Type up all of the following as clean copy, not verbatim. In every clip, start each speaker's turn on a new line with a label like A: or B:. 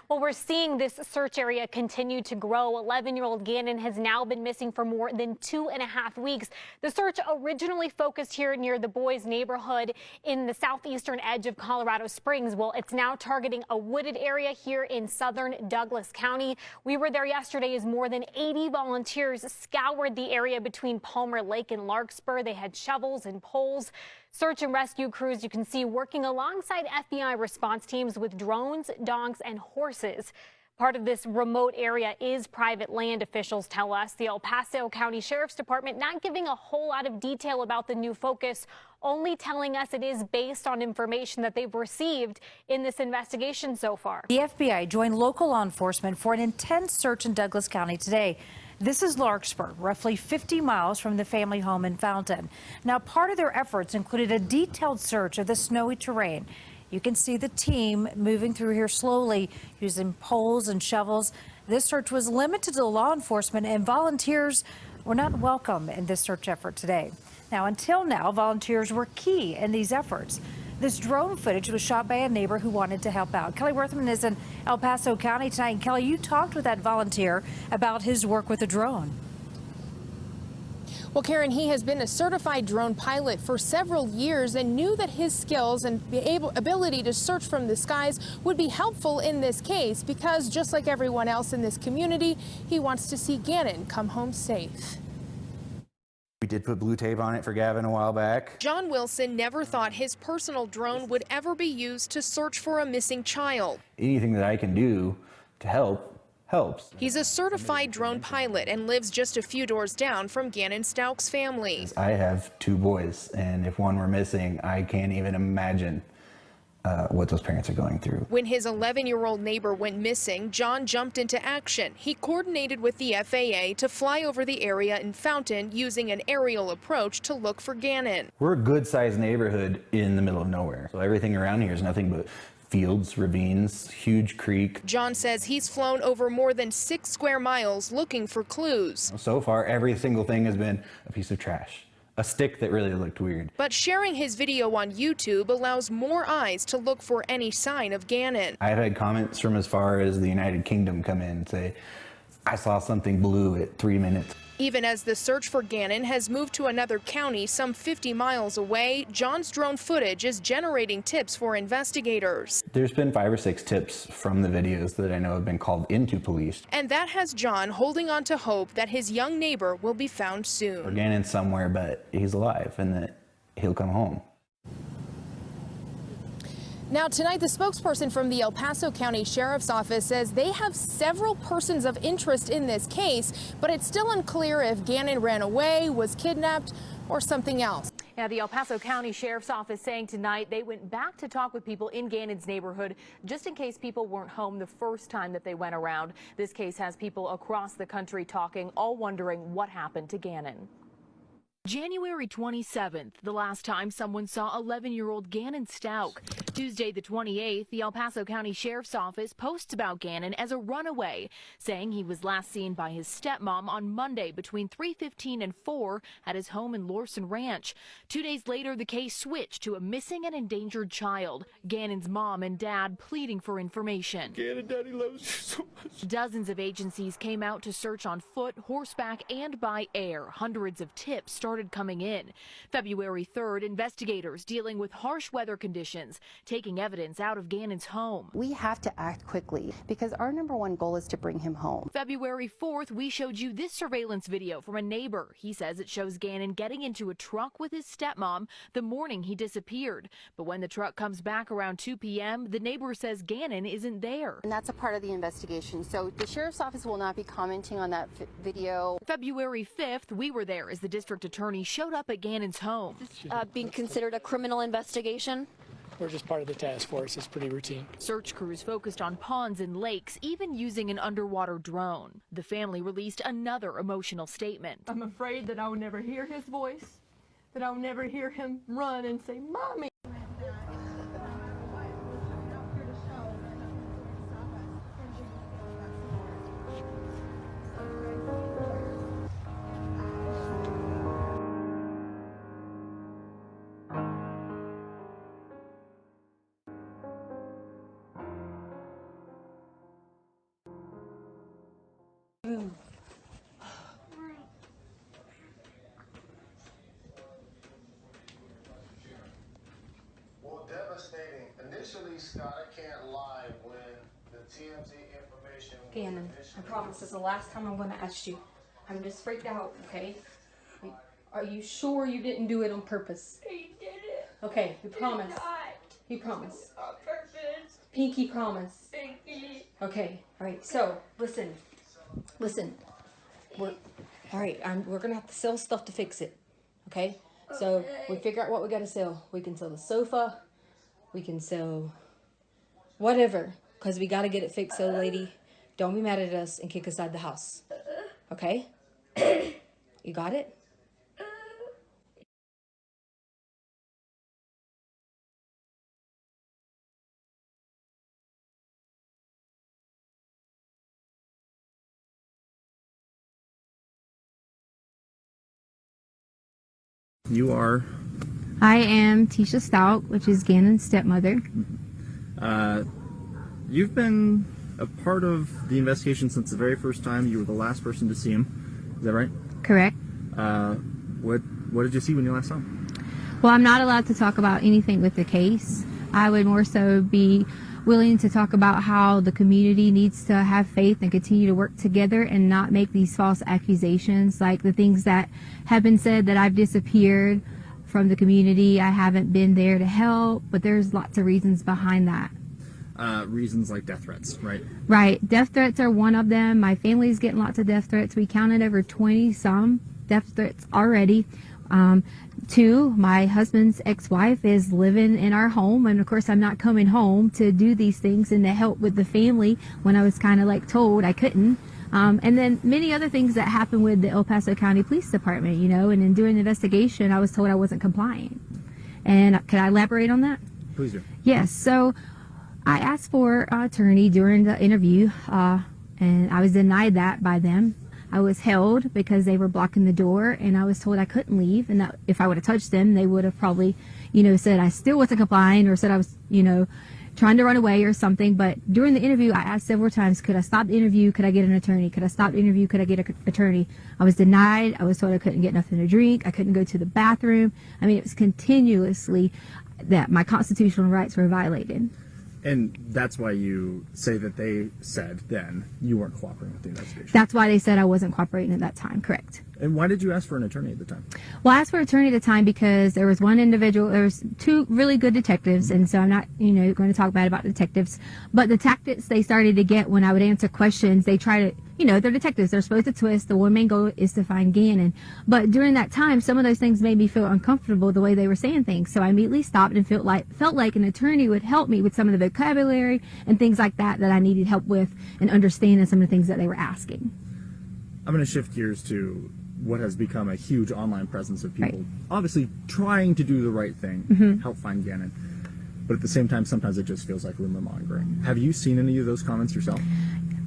A: Well, we're seeing this search area continue to grow. 11-year-old Gannon has now been missing for more than 2.5 weeks. The search originally focused here near the boys' neighborhood in the southeastern edge of Colorado Springs. Well, it's now targeting a wooded area here in southern Douglas County. We were there yesterday as more than 80 volunteers scoured the area between Palmer Lake and Larkspur. They had shovels and poles. Search and rescue crews, you can see, working alongside FBI response teams with drones, dogs, and horses. Part of this remote area is private land, officials tell us. The El Paso County Sheriff's Department not giving a whole lot of detail about the new focus, only telling us it is based on information that they've received in this investigation so far.
B: The FBI joined local law enforcement for an intense search in Douglas County today. This is Larkspur, roughly 50 miles from the family home in Fountain. Now, part of their efforts included a detailed search of the snowy terrain. You can see the team moving through here slowly using poles and shovels. This search was limited to law enforcement, and volunteers were not welcome in this search effort today. Now, until now, volunteers were key in these efforts. This drone footage was shot by a neighbor who wanted to help out. Kelly Worthman is in El Paso County tonight. And Kelly, you talked with that volunteer about his work with the drone.
C: Well, Karen, he has been a certified drone pilot for several years and knew that his skills and ability to search from the skies would be helpful in this case because, just like everyone else in this community, he wants to see Gannon come home safe.
D: We did put blue tape on it for Gavin a while back.
C: John Wilson never thought his personal drone would ever be used to search for a missing child.
D: Anything that I can do to help helps.
C: He's a certified drone pilot and lives just a few doors down from Gannon Stauch's family.
D: I have 2 boys, and if one were missing, I can't even imagine what those parents are going through.
C: When his 11-year-old neighbor went missing, John jumped into action. He coordinated with the FAA to fly over the area in Fountain using an aerial approach to look for Gannon.
D: We're a good-sized neighborhood in the middle of nowhere, so everything around here is nothing but fields, ravines, huge creek.
C: John says he's flown over more than 6 square miles looking for clues.
D: So far, every single thing has been a piece of trash. A stick that really looked weird.
C: But sharing his video on YouTube allows more eyes to look for any sign of Gannon.
D: I've had comments from as far as the United Kingdom come in and say, I saw something blue at 3 minutes.
C: Even as the search for Gannon has moved to another county some 50 miles away, John's drone footage is generating tips for investigators.
D: There's been 5 or 6 tips from the videos that I know have been called into police.
C: And that has John holding on to hope that his young neighbor will be found soon.
D: Gannon's somewhere, but he's alive and that he'll come home.
C: Now, tonight, the spokesperson from the El Paso County Sheriff's Office says they have several persons of interest in this case, but it's still unclear if Gannon ran away, was kidnapped, or something else.
E: Now, the El Paso County Sheriff's Office saying tonight they went back to talk with people in Gannon's neighborhood just in case people weren't home the first time that they went around. This case has people across the country talking, all wondering what happened to Gannon. January 27th, the last time someone saw 11-year-old Gannon Stauch. Tuesday the 28th, the El Paso County Sheriff's Office posts about Gannon as a runaway, saying he was last seen by his stepmom on Monday between 3:15 and 4 at his home in Lorson Ranch. 2 days later, the case switched to a missing and endangered child. Gannon's mom and dad pleading for information.
F: Gannon, Daddy loves you so much.
E: Dozens of agencies came out to search on foot, horseback, and by air. Hundreds of tips started coming in. February 3rd, investigators dealing with harsh weather conditions, taking evidence out of Gannon's home.
G: We have to act quickly because our #1 goal is to bring him home.
E: February 4th, we showed you this surveillance video from a neighbor. He says it shows Gannon getting into a truck with his stepmom the morning he disappeared. But when the truck comes back around 2 p.m., the neighbor says Gannon isn't there.
G: And that's a part of the investigation. So the sheriff's office will not be commenting on that video.
E: February 5th, we were there as the district attorney showed up at Gannon's home.
H: Being considered a criminal investigation?
F: We're just part of the task force. It's pretty routine.
E: Search crews focused on ponds and lakes, even using an underwater drone. The family released another emotional statement.
I: I'm afraid that I will never hear his voice, that I will never hear him run and say, Mommy.
J: devastating. Initially, Scott can't lie when the TMZ information was
K: Gannon, I promise this is the last time I'm going to ask you. I'm just freaked out, okay? Are you sure you didn't do it on purpose?
I: He did it.
K: Okay, you promise. You promise.
I: On purpose.
K: Pinky promise.
I: Pinky.
K: Okay, all right. So listen. We're gonna have to sell stuff to fix it. Okay. So we figure out what we gotta sell. We can sell the sofa. We can sell whatever, cause we gotta get it fixed. So, lady, don't be mad at us and kick us out of the house. Okay. You got it?
L: You are?
M: I am Letecia Stauch, which is Gannon's stepmother.
L: You've been a part of the investigation since the very first time. You were the last person to see him. Is that right?
M: Correct.
L: What did you see when you last saw him?
M: Well, I'm not allowed to talk about anything with the case. I would more so be willing to talk about how the community needs to have faith and continue to work together and not make these false accusations, like the things that have been said that I've disappeared from the community. I haven't been there to help, but there's lots of reasons behind that.
L: Reasons like death threats, right?
M: Right. Death threats are one of them. My family's getting lots of death threats. We counted over 20-some death threats already. Two, my husband's ex-wife is living in our home, and of course I'm not coming home to do these things and to help with the family when I was kind of like told I couldn't. And then many other things that happened with the El Paso County Police Department, you know, and in doing the investigation I was told I wasn't complying. And could I elaborate on that?
L: Please do.
M: Yes. So I asked for an attorney during the interview, and I was denied that by them. I was held because they were blocking the door, and I was told I couldn't leave, and that if I would have touched them, they would have probably, you know, said I still wasn't complying, or said I was, you know, trying to run away or something. But during the interview, I asked several times, could I stop the interview? Could I get an attorney? Could I stop the interview? Could I get an attorney? I was denied. I was told I couldn't get nothing to drink. I couldn't go to the bathroom. I mean, it was continuously that my constitutional rights were violated.
L: And that's why you say that they said then you weren't cooperating with the investigation.
M: That's why they said I wasn't cooperating at that time, correct.
L: And why did you ask for an attorney at the time?
M: Well, I asked for an attorney at the time because there was one individual, there was two really good detectives, and so I'm not, you know, going to talk bad about detectives, but the tactics they started to get when I would answer questions, they try to, you know, they're detectives, they're supposed to twist. The one main goal is to find Gannon. But during that time, some of those things made me feel uncomfortable the way they were saying things. So I immediately stopped and felt like an attorney would help me with some of the vocabulary and things like that I needed help with and understanding some of the things that they were asking.
L: I'm going to shift gears to what has become a huge online presence of people obviously trying to do the right thing, help find Gannon. But at the same time, sometimes it just feels like rumor mongering. Have you seen any of those comments yourself?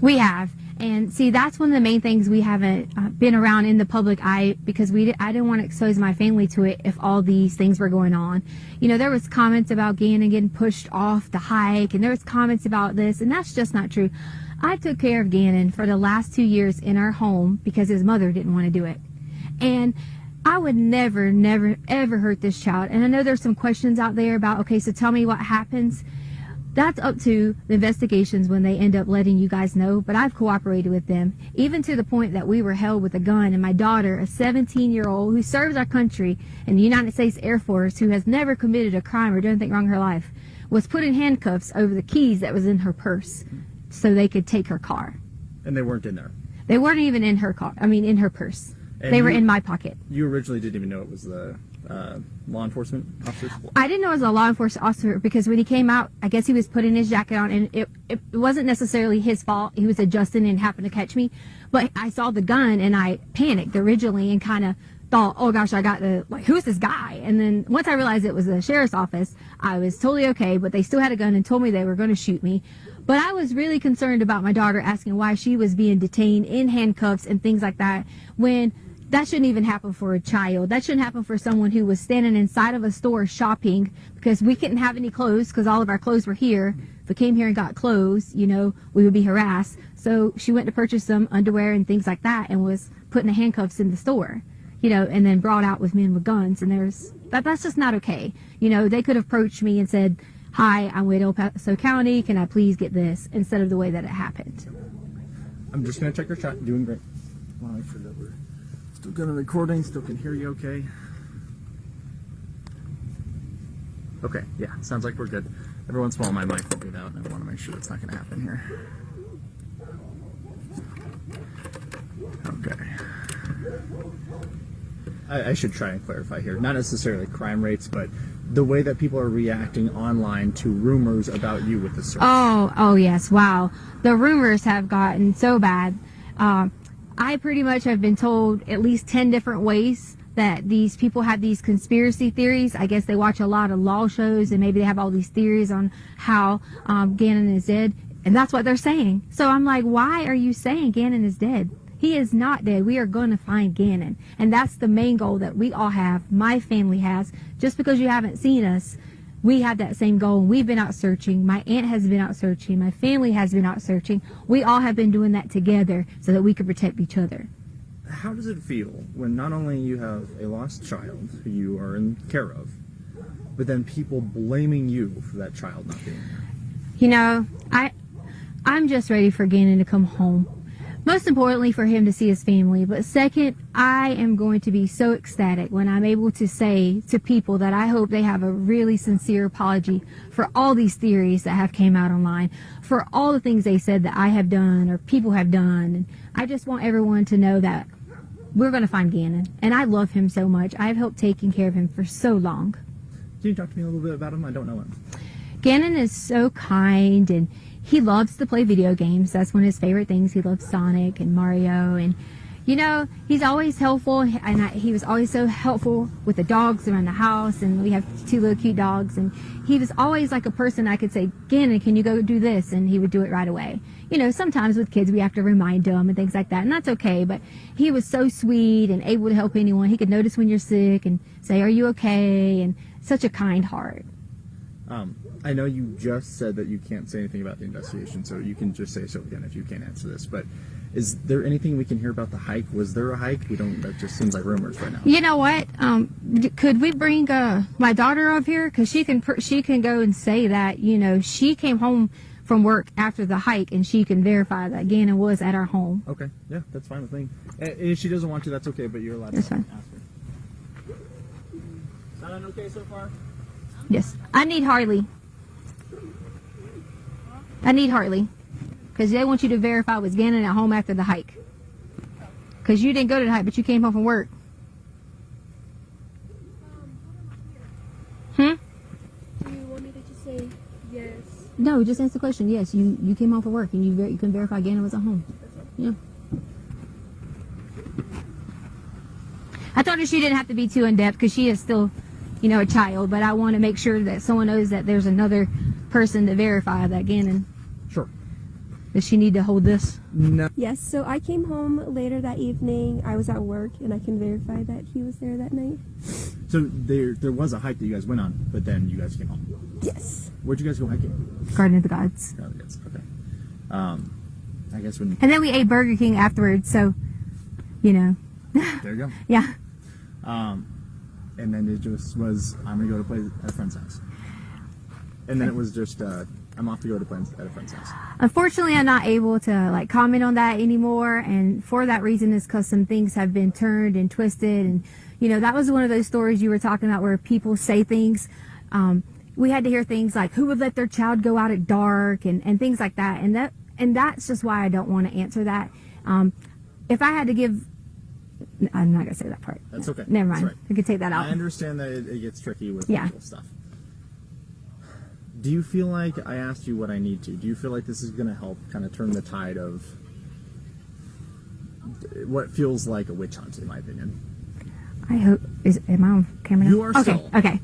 M: We have. And see, that's one of the main things we haven't been around in the public eye, because I didn't want to expose my family to it if all these things were going on. You know, there was comments about Gannon getting pushed off the hike, and there was comments about this, and that's just not true. I took care of Gannon for the last 2 years in our home because his mother didn't want to do it. And I would never, ever hurt this child. And I know there's some questions out there about, okay, so tell me what happens. That's up to the investigations when they end up letting you guys know, but I've cooperated with them, even to the point that we were held with a gun, and my daughter, a 17-year-old who serves our country in the United States Air Force, who has never committed a crime or done anything wrong in her life, was put in handcuffs over the keys that was in her purse so they could take her car.
L: And they weren't in there?
M: They weren't even in her car, in her purse.
L: And
M: they were in my pocket.
L: You originally didn't even know it was the law enforcement officers?
M: I didn't know it was a law enforcement officer because when he came out, I guess he was putting his jacket on, and it wasn't necessarily his fault. He was adjusting and happened to catch me. But I saw the gun and I panicked originally and kind of thought, oh gosh, I got who's this guy? And then once I realized it was the sheriff's office, I was totally okay, but they still had a gun and told me they were going to shoot me. But I was really concerned about my daughter, asking why she was being detained in handcuffs and things like that, when that shouldn't even happen for a child. That shouldn't happen for someone who was standing inside of a store shopping, because we couldn't have any clothes because all of our clothes were here. If we came here and got clothes, you know, we would be harassed. So she went to purchase some underwear and things like that and was put in the handcuffs in the store, you know, and then brought out with men with guns. And that's just not okay. You know, they could have approached me and said, hi, I'm with El Paso County, can I please get this, instead of the way that it happened.
L: I'm just going to check your shot. Doing great. I want to make sure that we're still good on recording, still can hear you okay. Okay, yeah, sounds like we're good. Every once in a while my mic will get out and I want to make sure that's not going to happen here. Okay. I should try and clarify here. Not necessarily crime rates, but the way that people are reacting online to rumors about you with the search.
M: Oh yes, wow. The rumors have gotten so bad. I pretty much have been told at least 10 different ways that these people have these conspiracy theories. I guess they watch a lot of law shows and maybe they have all these theories on how Gannon is dead. And that's what they're saying. So I'm like, why are you saying Gannon is dead? He is not dead. We are going to find Gannon. And that's the main goal that we all have, my family has. Just because you haven't seen us, we have that same goal. We've been out searching. My aunt has been out searching. My family has been out searching. We all have been doing that together so that we can protect each other.
L: How does it feel when not only you have a lost child who you are in care of, but then people blaming you for that child not being there?
M: You know, I'm just ready for Gannon to come home. Most importantly, for him to see his family. But second, I am going to be so ecstatic when I'm able to say to people that I hope they have a really sincere apology for all these theories that have came out online, for all the things they said that I have done or people have done. And I just want everyone to know that we're going to find Gannon. And I love him so much. I've helped taking care of him for so long.
L: Can you talk to me a little bit about him? I don't know him.
M: Gannon is so kind, and he loves to play video games. That's one of his favorite things. He loves Sonic and Mario, and you know, he's always helpful, and he was always so helpful with the dogs around the house, and we have 2 little cute dogs, and he was always like a person I could say, Gannon, can you go do this? And he would do it right away. You know, sometimes with kids we have to remind them and things like that, and that's okay, but he was so sweet and able to help anyone. He could notice when you're sick and say, are you okay? And such a kind heart.
L: I know you just said that you can't say anything about the investigation, so you can just say so again if you can't answer this, but is there anything we can hear about the hike? Was there a hike? That just seems like rumors right now.
M: You know what? Could we bring my daughter up here? Because she can go and say that, you know, she came home from work after the hike and she can verify that Gannon was at our home.
L: Okay, yeah, that's fine with me. And if she doesn't want to, that's okay, but you're allowed to ask her. Sound okay so far?
M: Yes. I need Harley. Because they want you to verify was Gannon at home after the hike. Because you didn't go to the hike, but you came home from work.
I: Do you want me to just say yes?
M: No, just answer the question. Yes, you came home from work and you can verify Gannon was at home. Yeah. I told her she didn't have to be too in-depth because she is still, you know, a child. But I want to make sure that someone knows that there's another person to verify that Gannon.
L: Sure.
M: Does she need to hold this?
L: No.
I: Yes, so I came home later that evening. I was at work, and I can verify that he was there that night.
L: So there was a hike that you guys went on, but then you guys came home?
I: Yes.
L: Where'd you guys go hiking?
M: Garden of the Gods.
L: Garden of the Gods, okay. I guess when...
M: And then we ate Burger King afterwards, so, you know.
L: There you go.
M: Yeah.
L: And then it just was, I'm going to go to play at a friend's house. And then it was just, I'm off to go to play at a friend's house.
M: Unfortunately, I'm not able to comment on that anymore, and for that reason is because some things have been turned and twisted, and you know, that was one of those stories you were talking about where people say things. We had to hear things like who would let their child go out at dark and things like that, and that's just why I don't want to answer that. If I had to give, I'm not gonna say that part.
L: That's okay.
M: Never mind.
L: Right.
M: I could take that out.
L: I understand that it gets tricky with
M: Yeah.
L: legal stuff. Do you feel like I asked you what I need to? Do you feel like this is going to help kind of turn the tide of what feels like a witch hunt, in my opinion?
M: I hope. Am I on camera now?
L: You are still.
M: Okay.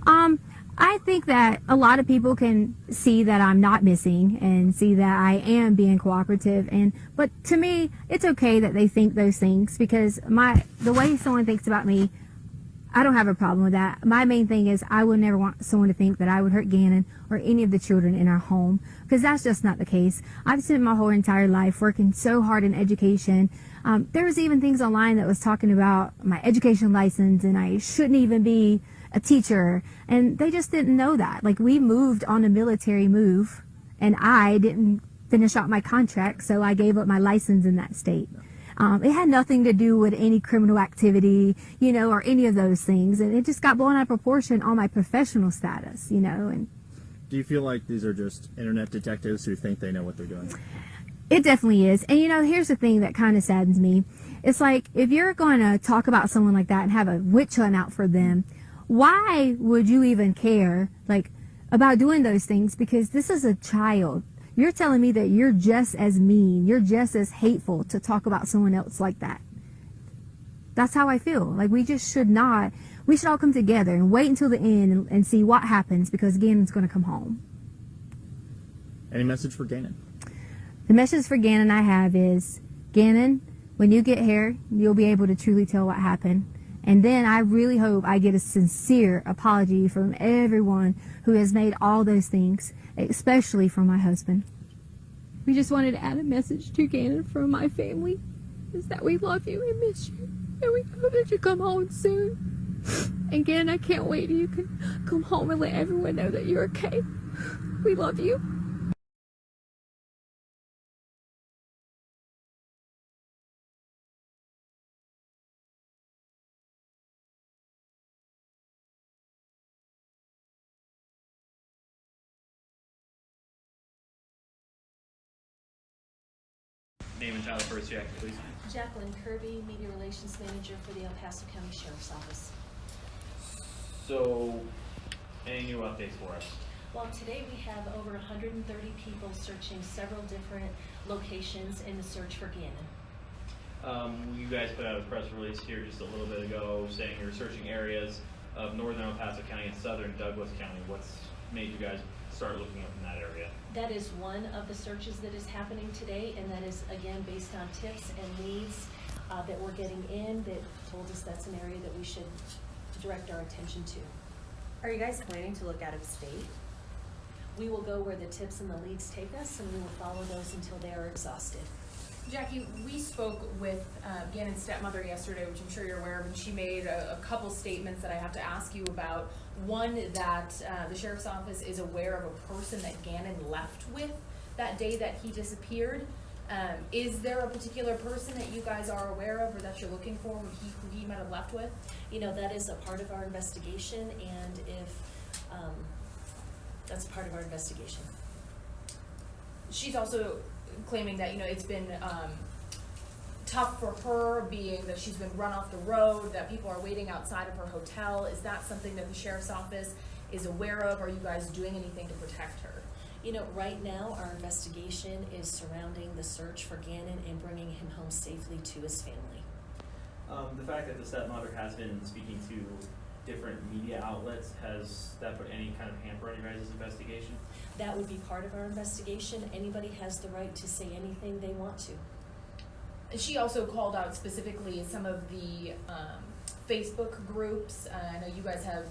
M: I think that a lot of people can see that I'm not missing and see that I am being cooperative. But to me, it's okay that they think those things because the way someone thinks about me, I don't have a problem with that. My main thing is I would never want someone to think that I would hurt Gannon or any of the children in our home because that's just not the case. I've spent my whole entire life working so hard in education. There was even things online that was talking about my education license and I shouldn't even be a teacher, and they just didn't know that. Like, we moved on a military move, and I didn't finish out my contract, so I gave up my license in that state. It had nothing to do with any criminal activity, you know, or any of those things, and it just got blown out of proportion on my professional status, you know. And
L: do you feel like these are just internet detectives who think they know what they're doing?
M: it definitely is. And you know, here's the thing that kind of saddens me. It's like, if you're going to talk about someone like that and have a witch hunt out for them, why would you even care, like, about doing those things? Because this is a child. You're telling me that you're just as mean, you're just as hateful to talk about someone else like that. That's how I feel. Like, we just should not. We should all come together and wait until the end and see what happens, because Gannon's going to come home.
L: Any message for Gannon?
M: The message for Gannon I have is, Gannon, when you get here, you'll be able to truly tell what happened. And then I really hope I get a sincere apology from everyone who has made all those things, especially from my husband. We just wanted to add a message to Gannon from my family, is that we love you and miss you, and we hope that you come home soon. And Gannon, I can't wait till you can come home and let everyone know that you're okay. We love you.
N: Name and title first, Jackie, please.
O: Jacqueline Kirby, Media Relations Manager for the El Paso County Sheriff's Office.
N: So, any new updates for us?
O: Well, today we have over 130 people searching several different locations in the search for Gannon.
N: You guys put out a press release here just a little bit ago saying you're searching areas of northern El Paso County and southern Douglas County. What's made you guys start looking up in that area?
O: That is one of the searches that is happening today, and that is, again, based on tips and leads that we're getting in that told us that's an area that we should direct our attention to.
P: Are you guys planning to look out of state?
O: We will go where the tips and the leads take us, and we will follow those until they are exhausted.
C: Jackie, we spoke with Gannon's stepmother yesterday, which I'm sure you're aware of, and she made a couple statements that I have to ask you about. One, that the sheriff's office is aware of a person that Gannon left with that day that he disappeared. Is there a particular person that you guys are aware of or that you're looking for who he might have left with?
O: You know, that is a part of our investigation, and if that's part of our investigation.
C: She's also claiming that, you know, it's been tough for her, being that she's been run off the road, that people are waiting outside of her hotel. Is that something that the sheriff's office is aware of? Are you guys doing anything to protect her?
O: You know, right now our investigation is surrounding the search for Gannon and bringing him home safely to his family.
N: The fact that the stepmother has been speaking to different media outlets, has that put any kind of hamper on your guys' investigation?
O: That would be part of our investigation. Anybody has the right to say anything they want to.
C: She also called out specifically some of the Facebook groups. I know you guys have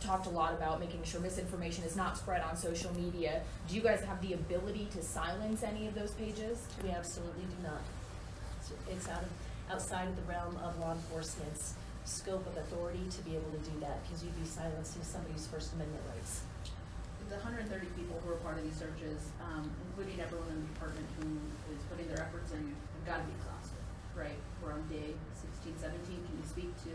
C: talked a lot about making sure misinformation is not spread on social media. Do you guys have the ability to silence any of those pages?
O: We absolutely do not. It's outside of the realm of law enforcement's scope of authority to be able to do that, because you'd be silencing somebody's First Amendment rights.
Q: The 130 people who are part of these searches, including everyone in the department who is putting their efforts in, have got to be exhausted, right? We're on day 16, 17. Can you speak to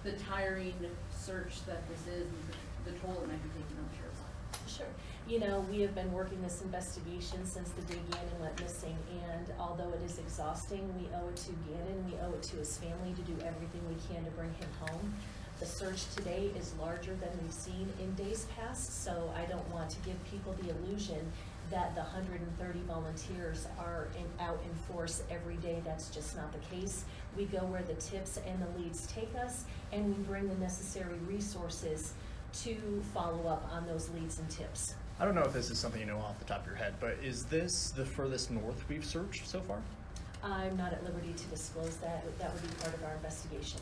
Q: the tiring search that this is and the toll it might be taking on the sheriff's office?
O: Sure. You know, we have been working this investigation since the day Gannon went missing, and although it is exhausting, we owe it to Gannon, we owe it to his family to do everything we can to bring him home. The search today is larger than we've seen in days past, so I don't want to give people the illusion that the 130 volunteers are out in force every day. That's just not the case. We go where the tips and the leads take us, and we bring the necessary resources to follow up on those leads and tips.
R: I don't know if this is something you know off the top of your head, but is this the furthest north we've searched so far?
O: I'm not at liberty to disclose that. That would be part of our investigation.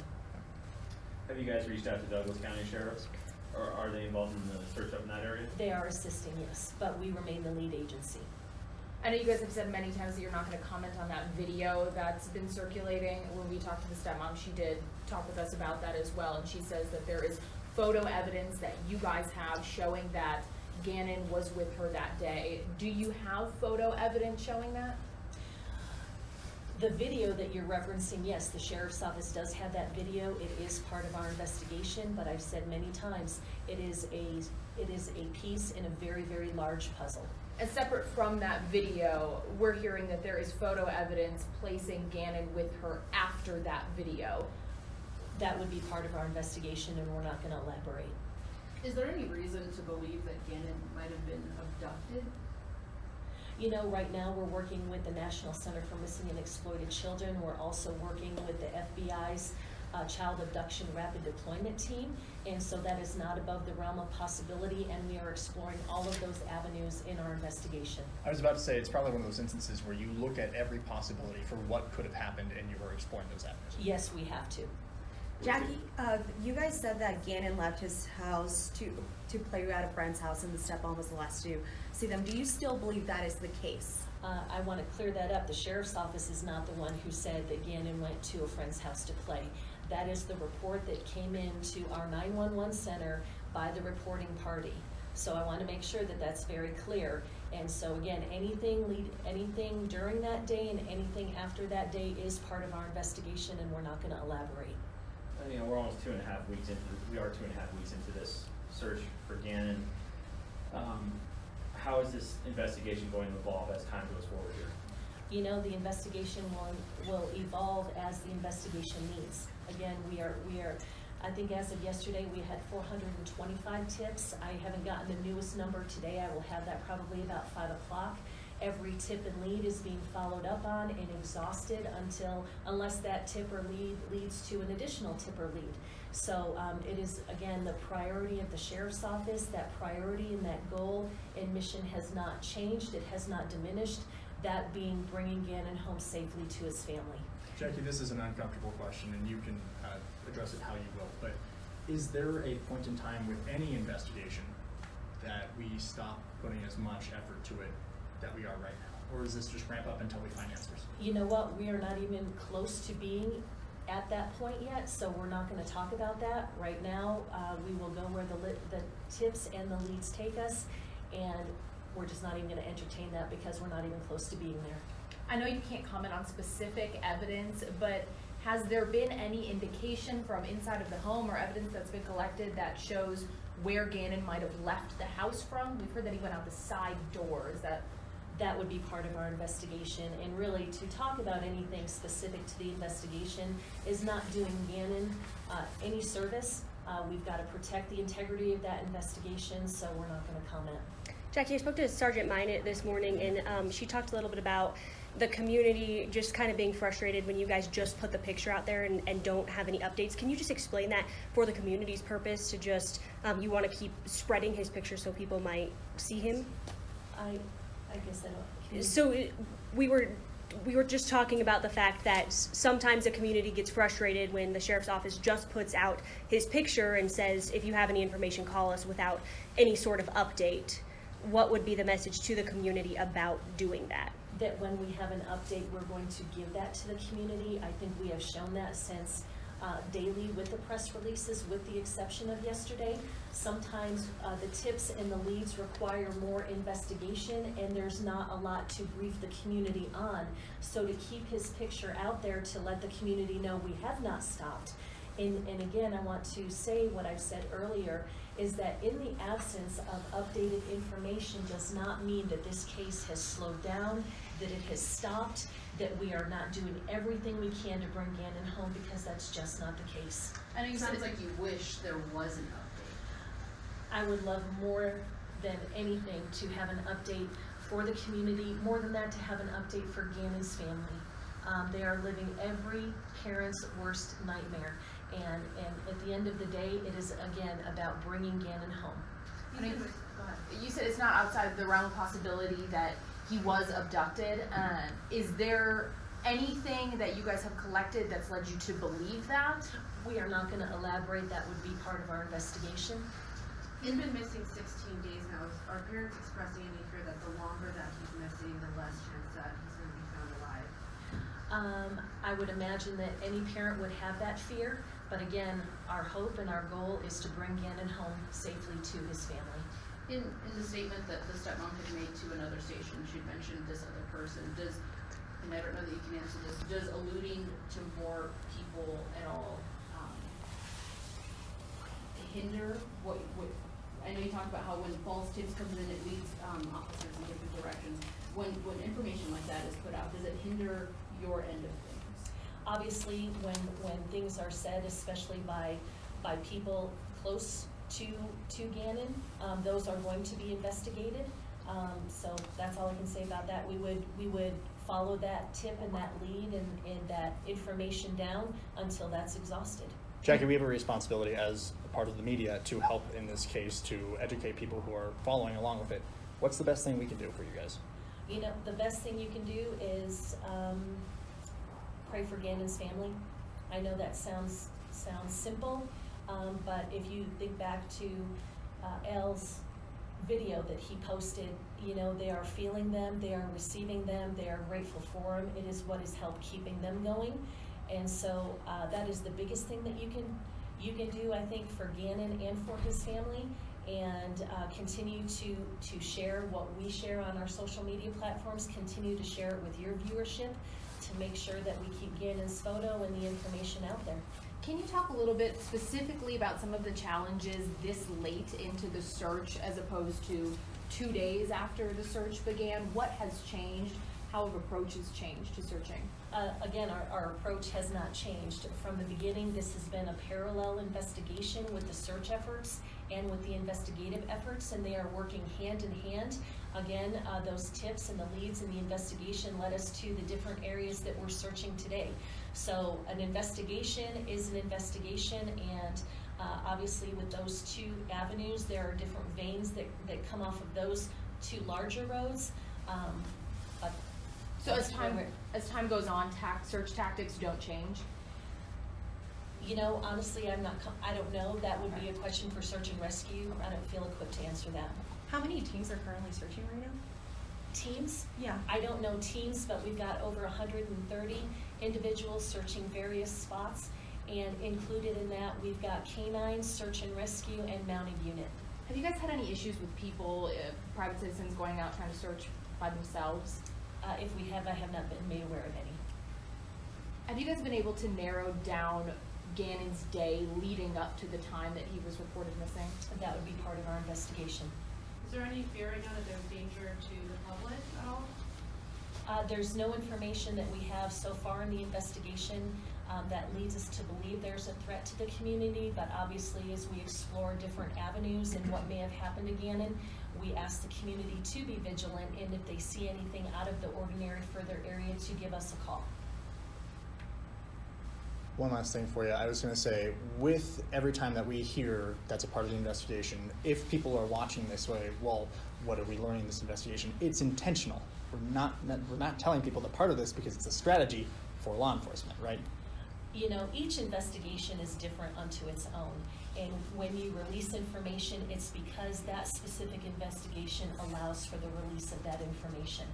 N: Have you guys reached out to Douglas County sheriffs, or are they involved in the search up in that area?
O: They are assisting, yes, but we remain the lead agency.
E: I know you guys have said many times that you're not going to comment on that video that's been circulating. When we talked to the stepmom, she did talk with us about that as well, and she says that there is photo evidence that you guys have showing that Gannon was with her that day. Do you have photo evidence showing that?
O: The video that you're referencing, yes, the sheriff's office does have that video. It is part of our investigation, but I've said many times, it is a piece in a very, very large puzzle.
E: And separate from that video, we're hearing that there is photo evidence placing Gannon with her after that video.
O: That would be part of our investigation, and we're not going to elaborate.
Q: Is there any reason to believe that Gannon might have been abducted?
O: You know, right now we're working with the National Center for Missing and Exploited Children. We're also working with the FBI's Child Abduction Rapid Deployment Team, and so that is not above the realm of possibility, and we are exploring all of those avenues in our investigation.
R: I was about to say, it's probably one of those instances where you look at every possibility for what could have happened and you were exploring those avenues.
O: Yes, we have to.
P: Jackie, you guys said that Gannon left his house to play at a friend's house, and the stepmom was the last to see them. Do you still believe that is the case?
O: I want to clear that up. The sheriff's office is not the one who said that Gannon went to a friend's house to play. That is the report that came into our 911 center by the reporting party. So I want to make sure that that's very clear. And so again, anything during that day and anything after that day is part of our investigation, and we're not going to elaborate.
N: You know, we're almost 2.5 weeks into. We are 2.5 weeks into this search for Gannon. How is this investigation going to evolve as time goes forward here?
O: You know, the investigation will evolve as the investigation needs. Again, we are. I think as of yesterday, we had 425 tips. I haven't gotten the newest number today. I will have that probably about 5 o'clock. Every tip and lead is being followed up on and exhausted unless that tip or lead leads to an additional tip or lead. So it is, again, the priority of the sheriff's office. That priority and that goal and mission has not changed. It has not diminished. That being bringing Gannon home safely to his family.
R: Jackie, this is an uncomfortable question, and you can address it how you will, but is there a point in time with any investigation that we stop putting as much effort to it that we are right now? Or is this just ramp up until we find answers?
O: You know what? We are not even close to being at that point yet, so we're not going to talk about that right now. We will go where the tips and the leads take us, and we're just not even going to entertain that because we're not even close to being there.
E: I know you can't comment on specific evidence, but has there been any indication from inside of the home or evidence that's been collected that shows where Gannon might have left the house from? We've heard that he went out the side door. Is
O: that would be part of our investigation, and really to talk about anything specific to the investigation is not doing Gannon any service. We've got to protect the integrity of that investigation, so we're not going to comment.
S: Jackie, I spoke to Sergeant Minot this morning, and she talked a little bit about the community just kind of being frustrated when you guys just put the picture out there and don't have any updates. Can you just explain that for the community's purpose, to just you want to keep spreading his picture so people might see him?
O: I guess I don't.
S: So we were just talking about the fact that sometimes the community gets frustrated when the sheriff's office just puts out his picture and says, if you have any information, call us, without any sort of update. What would be the message to the community about doing that?
O: That when we have an update, we're going to give that to the community. I think we have shown that since daily with the press releases, with the exception of yesterday. Sometimes the tips and the leads require more investigation, and there's not a lot to brief the community on. So to keep his picture out there to let the community know we have not stopped. And again, I want to say what I've said earlier, is that in the absence of updated information does not mean that this case has slowed down, that it has stopped, that we are not doing everything we can to bring Gannon home, because that's just not the case.
Q: I know you sounds like you wish there was an update.
O: I would love more than anything to have an update for the community, more than that to have an update for Gannon's family. They are living every parent's worst nightmare. And at the end of the day, it is, again, about bringing Gannon home.
E: You said it's not outside the realm of possibility that he was abducted. Is there anything that you guys have collected that's led you to believe that?
O: We are not going to elaborate. That would be part of our investigation.
Q: He's been missing 16 days now. Are parents expressing any fear that the longer that he's missing, the less
O: I would imagine that any parent would have that fear, but again, our hope and our goal is to bring Gannon home safely to his family.
Q: In the statement that the stepmom had made to another station, she'd mentioned this other person. Does, and I don't know that you can answer this, does alluding to more people at all hinder what I know you talked about how when false tips comes in, it leads officers in different directions. When information like that is put out, does it hinder your end of things?
O: Obviously, when things are said, especially by people close to Gannon, those are going to be investigated. So that's all I can say about that. We would follow that tip and that lead and that information down until that's exhausted.
T: Jackie, we have a responsibility as a part of the media to help in this case, to educate people who are following along with it. What's the best thing we can do for you guys?
O: You know, the best thing you can do is pray for Gannon's family. I know that sounds simple, but if you think back to Elle's video that he posted, you know, they are feeling them, they are receiving them, they are grateful for them. It is what has helped keeping them going. And so that is the biggest thing that you can do, I think, for Gannon and for his family, and continue to share what we share on our social media platforms, continue to share it with your viewership to make sure that we keep Gannon's photo and the information out there.
C: Can you talk a little bit specifically about some of the challenges this late into the search as opposed to 2 days after the search began? What has changed? How have approaches changed to searching?
O: Again, our approach has not changed. From the beginning, this has been a parallel investigation with the search efforts and with the investigative efforts, and they are working hand in hand. Again, those tips and the leads and the investigation led us to the different areas that we're searching today. So an investigation is an investigation, and obviously with those two avenues, there are different veins that come off of those two larger roads.
C: So as time goes on, search tactics don't change?
O: You know, honestly, I don't know. That would be a question for search and rescue. I don't feel equipped to answer that.
P: How many teams are currently searching right now?
O: Teams?
P: Yeah.
O: I don't know teams, but we've got over 130 individuals searching various spots, and included in that, we've got canines, search and rescue, and mounted unit.
C: Have you guys had any issues with people, private citizens going out trying to search by themselves?
O: If we have, I have not been made aware of any.
C: Have you guys been able to narrow down Gannon's day leading up to the time that he was reported missing?
O: That would be part of our investigation.
Q: Is there any fear right now that there's danger to the public at all?
O: There's no information that we have so far in the investigation that leads us to believe there's a threat to the community, but obviously as we explore different avenues and what may have happened to Gannon, we ask the community to be vigilant, and if they see anything out of the ordinary for their area, to give us a call.
T: One last thing for you. I was going to say, with every time that we hear that's a part of the investigation, if people are watching this way, well, what are we learning in this investigation? It's intentional. We're not telling people that part of this because it's a strategy for law enforcement, right?
O: You know, each investigation is different unto its own. And when you release information, it's because that specific investigation allows for the release of that information.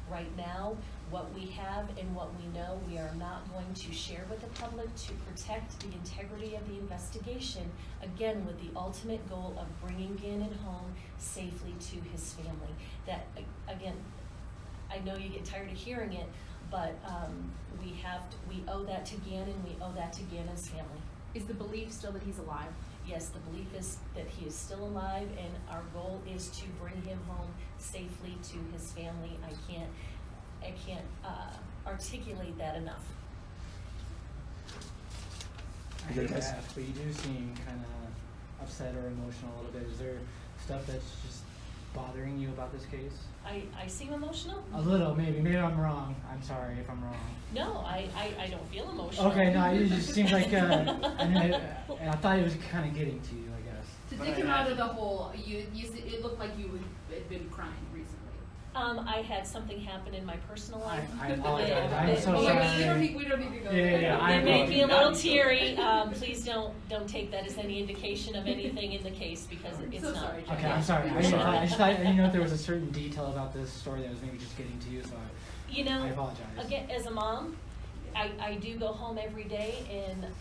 O: Right now, what we have and what we know, we are not going to share with the public to protect the integrity of the investigation, again, with the ultimate goal of bringing Gannon home safely to his family. That, again, I know you get tired of hearing it, but we owe that to Gannon, we owe that to Gannon's family.
C: Is the belief still that he's alive?
O: Yes, the belief is that he is still alive, and our goal is to bring him home safely to his family. I can't articulate that enough.
U: I hate to ask, but you do seem kind of upset or emotional a little bit. Is there stuff that's just bothering you about this case?
O: I seem emotional?
U: A little, maybe. Maybe I'm wrong. I'm sorry if I'm wrong.
O: No, I don't feel emotional.
U: Okay, no, it just seems like, I thought it was kind of getting to you, I guess.
Q: To take him out of the hole, it looked like you had been crying recently.
O: I had something happen in my personal life.
U: I apologize. I'm so sorry.
Q: We don't need to go
U: Yeah,
O: you make me a little teary. Please don't take that as any indication of anything in the case, because it's not.
Q: Sorry,
U: okay, I'm sorry. I just thought, I didn't know if there was a certain detail about this story that was maybe just getting to you, so
O: You know,
U: I apologize.
O: Again, as a mom, I do go home every day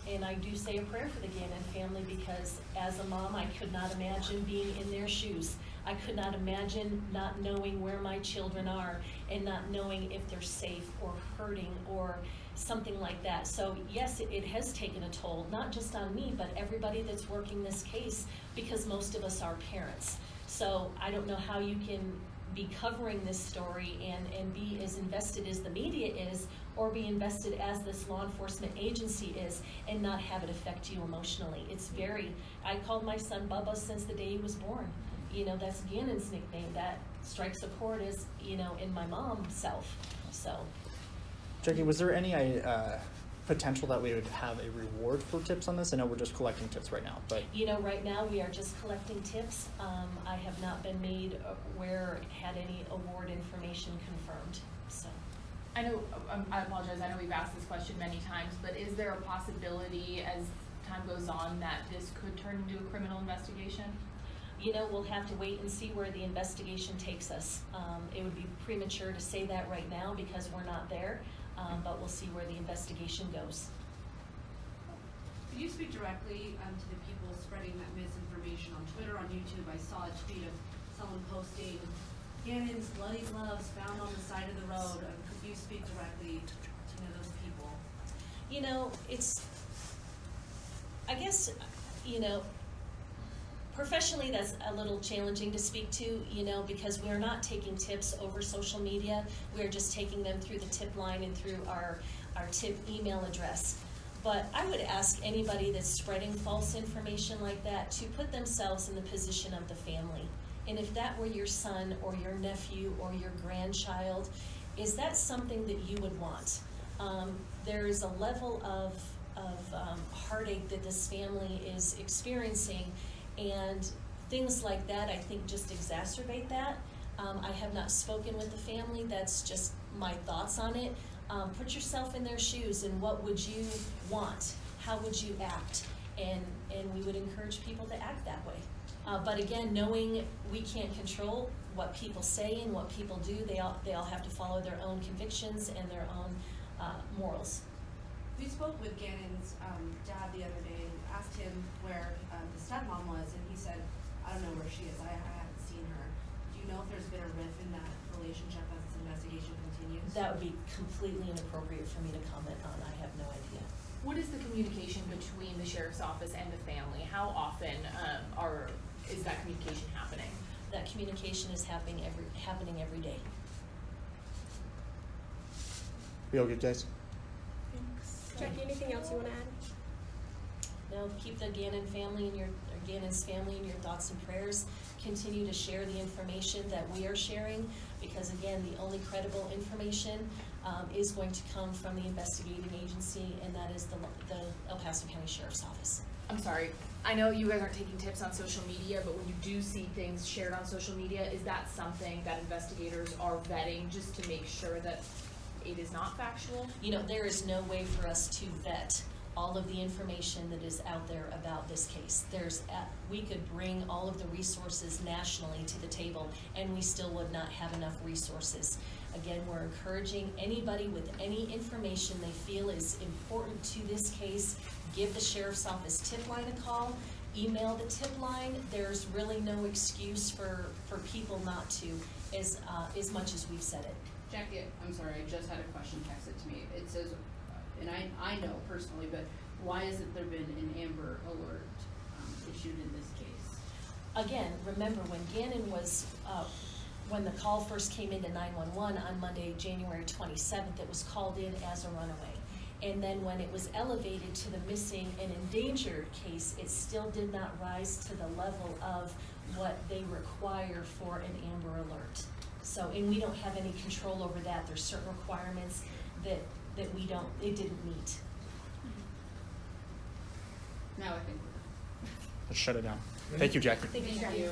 O: and I do say a prayer for the Gannon family, because as a mom, I could not imagine being in their shoes. I could not imagine not knowing where my children are and not knowing if they're safe or hurting or something like that. So yes, it has taken a toll, not just on me, but everybody that's working this case, because most of us are parents. So I don't know how you can be covering this story and be as invested as the media is, or be invested as this law enforcement agency is, and not have it affect you emotionally. It's very, I called my son Bubba since the day he was born. You know, that's Gannon's nickname. That strikes a chord as, you know, in my mom's self, so.
T: Jackie, was there any potential that we would have a reward for tips on this? I know we're just collecting tips right now, but.
O: You know, right now we are just collecting tips. I have not been made aware, had any award information confirmed, so.
E: I know, I apologize, I know we've asked this question many times, but is there a possibility as time goes on that this could turn into a criminal investigation?
O: You know, we'll have to wait and see where the investigation takes us. It would be premature to say that right now because we're not there, but we'll see where the investigation goes.
Q: Could you speak directly to the people spreading that misinformation on Twitter, on YouTube? I saw a tweet of someone posting Gannon's bloody gloves found on the side of the road. Could you speak directly to those people?
O: You know, I guess, you know, professionally that's a little challenging to speak to, you know, because we are not taking tips over social media. We are just taking them through the tip line and through our tip email address. But I would ask anybody that's spreading false information like that to put themselves in the position of the family. And if that were your son or your nephew or your grandchild, is that something that you would want? There is a level of heartache that this family is experiencing, and things like that I think just exacerbate that. I have not spoken with the family, that's just my thoughts on it. Put yourself in their shoes and what would you want? How would you act? And we would encourage people to act that way. But again, knowing we can't control what people say and what people do, they all have to follow their own convictions and their own morals.
Q: We spoke with Gannon's dad the other day and asked him where the stepmom was, and he said, I don't know where she is, I haven't seen her. Do you know if there's been a rift in that relationship as this investigation continues?
O: That would be completely inappropriate for me to comment on. I have no idea.
E: What is the communication between the sheriff's office and the family? How often is that communication happening?
O: That communication is happening every day.
T: We all good, guys?
S: Jackie, anything else you want to add?
O: No, keep the Gannon family and Gannon's family in your thoughts and prayers. Continue to share the information that we are sharing, because again, the only credible information is going to come from the investigating agency, and that is the El Paso County Sheriff's Office.
E: I'm sorry, I know you guys aren't taking tips on social media, but when you do see things shared on social media, is that something that investigators are vetting just to make sure that it is not factual?
O: You know, there is no way for us to vet all of the information that is out there about this case. We could bring all of the resources nationally to the table, and we still would not have enough resources. Again, we're encouraging anybody with any information they feel is important to this case, give the Sheriff's Office tip line a call, email the tip line. There's really no excuse for people not to, as much as we've said it.
Q: Jackie, I'm sorry, I just had a question texted to me. It says, and I know personally, but why hasn't there been an Amber Alert issued in this case?
O: Again, remember when Gannon was, when the call first came into 911 on Monday, January 27th, it was called in as a runaway. And then when it was elevated to the missing and endangered case, it still did not rise to the level of what they require for an Amber Alert. So, and we don't have any control over that. There's certain requirements that it didn't meet.
Q: Now I think we're done.
T: Let's shut it down. Thank you, Jackie.
O: Thank you.